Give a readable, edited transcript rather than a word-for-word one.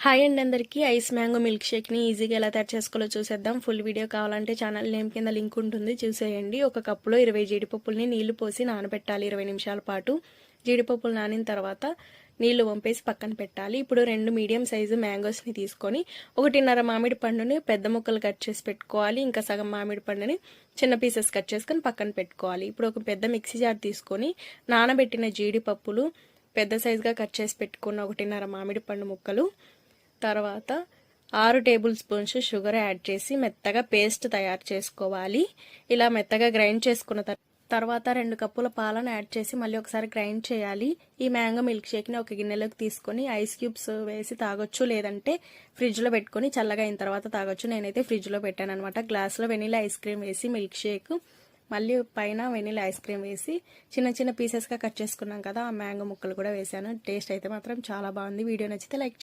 Hi అండి అందరికీ ice mango milk షేక్ని ఈజీగా ఎలా తయారు చేసుకోవాలో చూసేద్దాం. ఫుల్ వీడియో కావాలంటే ఛానల్ నేమ్ కింద లింక్ ఉంటుంది, చూసేయండి. ఒక కప్పులో 20 జీడిపప్పుల్ని నీళ్లు పోసి నానబెట్టాలి 20 నిమిషాల పాటు. జీడిపప్పులు నానిన తర్వాత నీళ్లు వంపేసి పక్కన పెట్టాలి. ఇప్పుడు 2 మీడియం సైజు మ్యాంగోస్ని తీసుకొని 1.5 మామిడి పండుని పెద్ద ముక్కలు కట్ చేసి పెట్టుకోవాలి. ఇంకా సగం మామిడి పండుని చిన్న పీసెస్ కట్ చేసుకొని పక్కన పెట్టుకోవాలి. ఇప్పుడు ఒక పెద్ద మిక్సీ జార్ తీసుకొని నానబెట్టిన జీడిపప్పులు, పెద్ద సైజుగా కట్ చేసి పెట్టుకున్న 1.5 మామిడి పండు ముక్కలు, తర్వాత 6 టేబుల్ స్పూన్స్ షుగర్ యాడ్ చేసి మెత్తగా పేస్ట్ తయారు చేసుకోవాలి. ఇలా మెత్తగా గ్రైండ్ చేసుకున్న తర్వాత 2 కప్పుల పాలను యాడ్ చేసి మళ్ళీ ఒకసారి గ్రైండ్ చేయాలి. ఈ మ్యాంగో మిల్క్ షేక్ని ఒక గిన్నెలోకి తీసుకొని ఐస్ క్యూబ్స్ వేసి తాగొచ్చు, లేదంటే ఫ్రిడ్జ్లో పెట్టుకొని చల్లగా అయిన తర్వాత తాగొచ్చు. నేనైతే ఫ్రిడ్జ్లో పెట్టాను అనమాట. గ్లాస్లో వెనీలా ఐస్ క్రీమ్ వేసి మిల్క్ షేక్, మళ్ళీ పైన వెనీలా ఐస్ క్రీమ్ వేసి చిన్న చిన్న పీసెస్గా కట్ చేసుకున్నాం కదా, ఆ మ్యాంగో ముక్కలు కూడా వేసాను. టేస్ట్ అయితే మాత్రం చాలా బాగుంది. వీడియో నచ్చితే లైక్